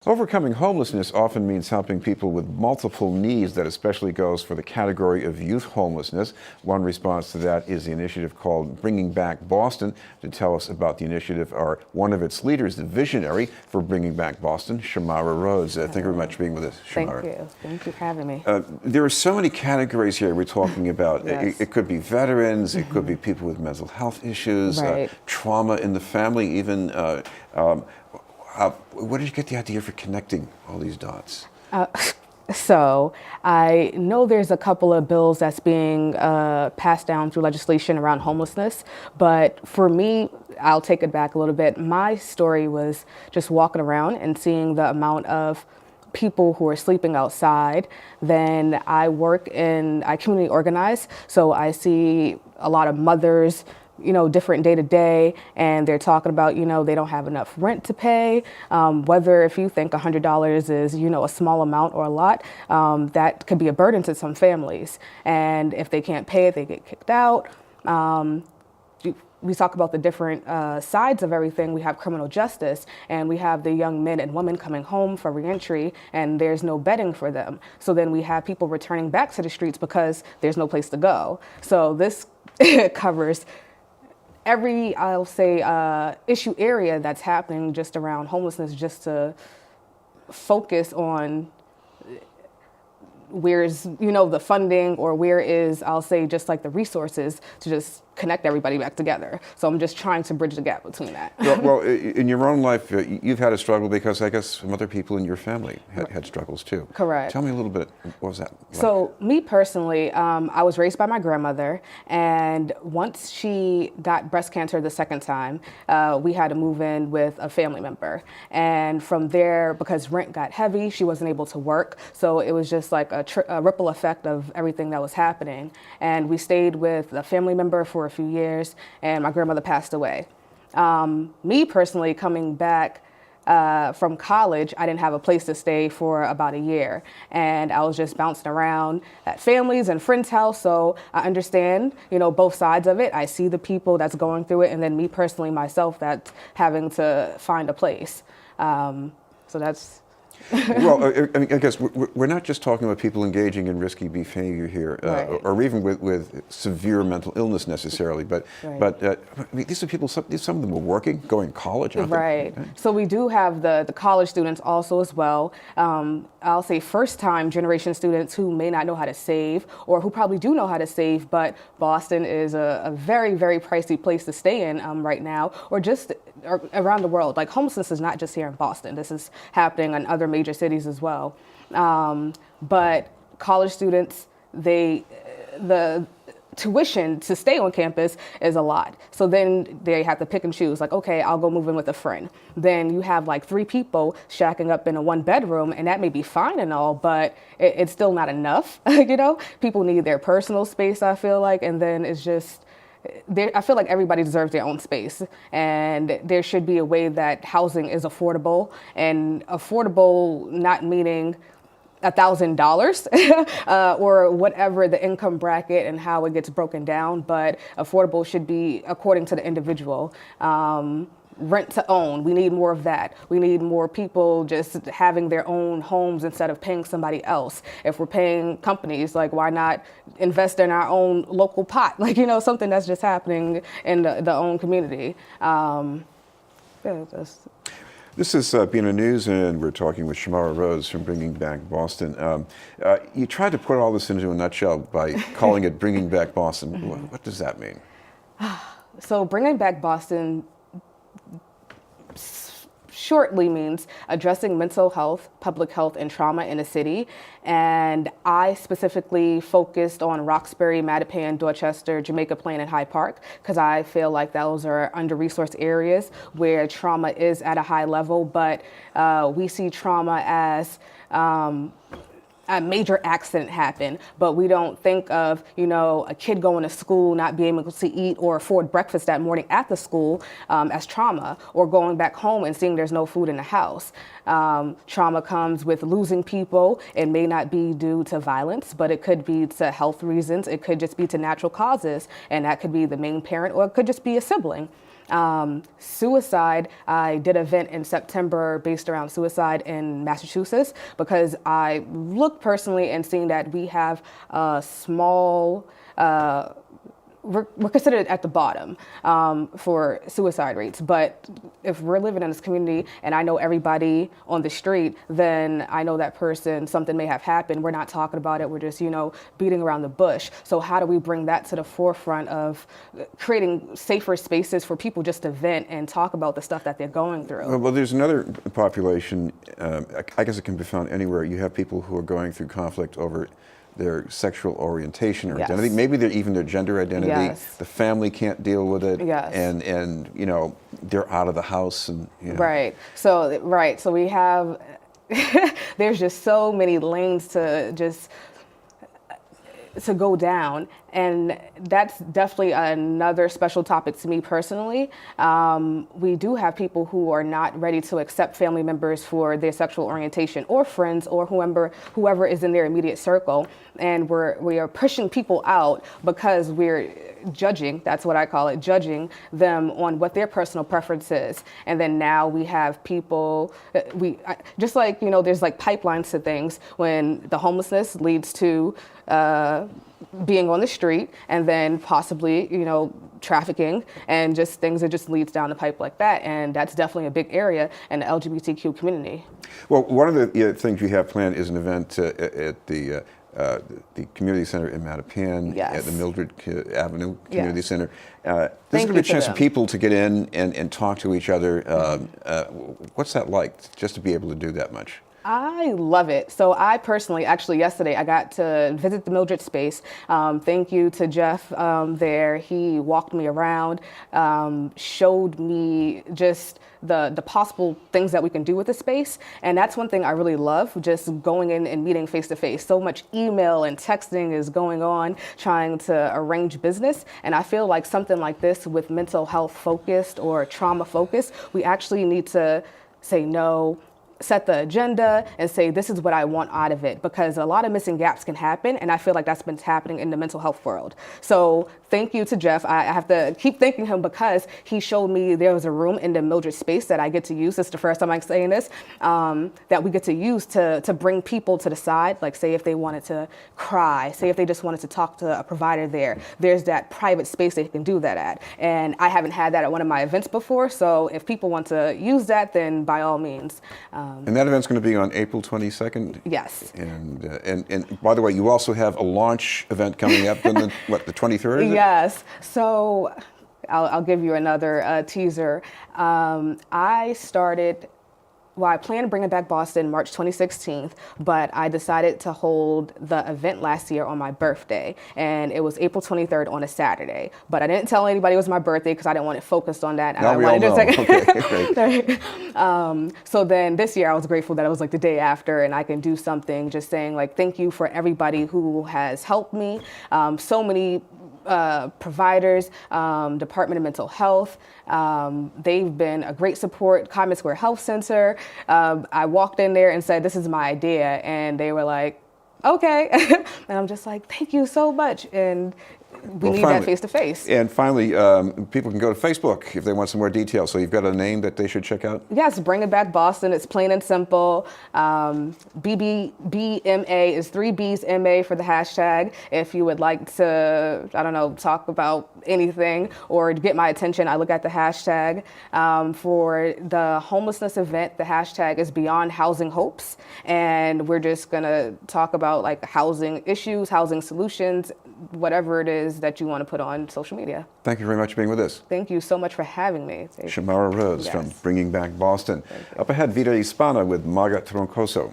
Overcoming homelessness often means helping people with multiple needs. That especially goes for the category of youth homelessness. One response to that is the initiative called Bringing Back Boston. To tell us about the initiative are one of its leaders, the visionary for Bringing Back Boston, Shamara Rhodes. Thank you very much for being with us, Shamara. Thank you. Thank you for having me. There are so many categories here we're talking about. Yes. It could be veterans, it could be people with mental health issues, Right. trauma in the family, even where did you get the idea for connecting all these dots? So I know there's a couple of bills that's being passed down through legislation around homelessness, but for me, I'll take it back a little bit. My story was just walking around and seeing the amount of people who are sleeping outside. Then I community organize, so I see a lot of mothers, different day to day, and they're talking about, they don't have enough rent to pay. Whether if you think $100 is, a small amount or a lot, that could be a burden to some families. And if they can't pay it, they get kicked out. We talk about the different sides of everything. We have criminal justice, and we have the young men and women coming home for reentry, and there's no bedding for them. So then we have people returning back to the streets because there's no place to go. So this covers every, I'll say, issue area that's happening just around homelessness, just to focus on where's, the funding, or where is, I'll say, just like the resources to just connect everybody back together. So I'm just trying to bridge the gap between that. Well, in your own life, you've had a struggle because I guess some other people in your family had struggles too. Correct. Tell me a little bit, what was that like? So me personally, I was raised by my grandmother, and once she got breast cancer the second time, we had to move in with a family member. And from there, because rent got heavy, she wasn't able to work. So it was just like a ripple effect of everything that was happening. And we stayed with a family member for a few years, and my grandmother passed away. Me personally, coming back from college, I didn't have a place to stay for about a year, and I was just bouncing around at families and friends' house. So I understand, both sides of it. I see the people that's going through it, and then me personally, myself, that's having to find a place. So that's. Well, I guess we're not just talking about people engaging in risky behavior here, Right. or even with severe mental illness necessarily, but these are people, some of them are working, going to college. Right. So we do have the college students also as well. I'll say first-time generation students who may not know how to save, or who probably do know how to save, but Boston is a very, very pricey place to stay in right now, or just around the world. Like, homelessness is not just here in Boston. This is happening in other major cities as well. But college students, the tuition to stay on campus is a lot. So then they have to pick and choose, like, okay, I'll go move in with a friend. Then you have like 3 people shacking up in a 1-bedroom, and that may be fine and all, but it's still not enough. People need their personal space, I feel like, and then it's just, I feel like everybody deserves their own space, and there should be a way that housing is affordable, and affordable not meaning $1,000 or whatever the income bracket and how it gets broken down, but affordable should be according to the individual. Rent to own, we need more of that. We need more people just having their own homes instead of paying somebody else. If we're paying companies, like, why not invest in our own local pot? Like, something that's just happening in the own community. This is BNN News, and we're talking with Shamara Rhodes from Bringing Back Boston. You tried to put all this into a nutshell by calling it Bringing Back Boston. What does that mean? So Bringing Back Boston shortly means addressing mental health, public health, and trauma in a city. And I specifically focused on Roxbury, Mattapan, Dorchester, Jamaica Plain, and Hyde Park, because I feel like those are under-resourced areas where trauma is at a high level, but we see trauma as a major accident happen, but we don't think of, a kid going to school, not being able to eat or afford breakfast that morning at the school as trauma, or going back home and seeing there's no food in the house. Trauma comes with losing people. It may not be due to violence, but it could be to health reasons. It could just be to natural causes, and that could be the main parent, or it could just be a sibling. Suicide, I did an event in September based around suicide in Massachusetts because I looked personally and seeing that we have a small, we're considered at the bottom for suicide rates. But if we're living in this community and I know everybody on the street, then I know that person, something may have happened. We're not talking about it. We're just, beating around the bush. So how do we bring that to the forefront of creating safer spaces for people just to vent and talk about the stuff that they're going through? Well, there's another population, I guess it can be found anywhere. You have people who are going through conflict over their sexual orientation or Yes. identity, maybe even their gender identity. Yes. The family can't deal with it, Yes. and they're out of the house, and Right. So we have there's just so many lanes to go down, and that's definitely another special topic to me personally. We do have people who are not ready to accept family members for their sexual orientation, or friends, or whoever is in their immediate circle, and we are pushing people out because we're judging, that's what I call it, judging them on what their personal preference is. And then now we have people, just like, there's like pipelines to things when the homelessness leads to being on the street, and then possibly, trafficking, and just things that just leads down the pipe like that. And that's definitely a big area in the LGBTQ community. Well, one of the things you have planned is an event at the community center in Mattapan, Yes. at the Mildred Avenue Community Yes. Center. This Thank is going to be you a chance to for them. people to get in and talk to each other. What's that like, just to be able to do that much? I love it. So I personally, actually yesterday, I got to visit the Mildred space. Thank you to Jeff there. He walked me around, showed me just the possible things that we can do with the space. And that's one thing I really love, just going in and meeting face to face. So much email and texting is going on, trying to arrange business. And I feel like something like this with mental health focused or trauma focused, we actually need to say no, set the agenda, and say, this is what I want out of it, because a lot of missing gaps can happen, and I feel like that's been happening in the mental health world. So thank you to Jeff. I have to keep thanking him because he showed me there was a room in the Mildred space that I get to use. This is the first time I'm saying this, that we get to use to bring people to the side, like say if they wanted to cry, say if they just wanted to talk to a provider there, there's that private space they can do that at. And I haven't had that at one of my events before, so if people want to use that, then by all means. And that event's going to be on April 22nd? Yes. And by the way, you also have a launch event coming up on the 23rd? Is it? Yes. So I'll give you another teaser. I planned Bringing Back Boston March 2016, but I decided to hold the event last year on my birthday, and it was April 23rd on a Saturday. But I didn't tell anybody it was my birthday because I didn't want it focused on that. And Now I we all wanted know. Okay, great. So then this year I was grateful that it was like the day after, and I can do something just saying like thank you for everybody who has helped me. So many providers, Department of Mental Health. They've been a great support. Common Square Health Center. I walked in there and said, this is my idea. And they were like, okay. And I'm just like, thank you so much. And we need that face to face. And finally, people can go to Facebook if they want some more details. So you've got a name that they should check out? Yes, Bring It Back Boston. It's plain and simple. BMA is 3 B's MA for the hashtag. If you would like to, talk about anything or get my attention, I look at the hashtag. For the homelessness event, the hashtag is Beyond Housing Hopes. And we're just going to talk about like housing issues, housing solutions, whatever it is that you want to put on social media. Thank you very much for being with us. Thank you so much for having me. Shamara Rhodes from Yes. Bringing Back Boston. Up ahead, Vida Hispana with Maga Troncoso.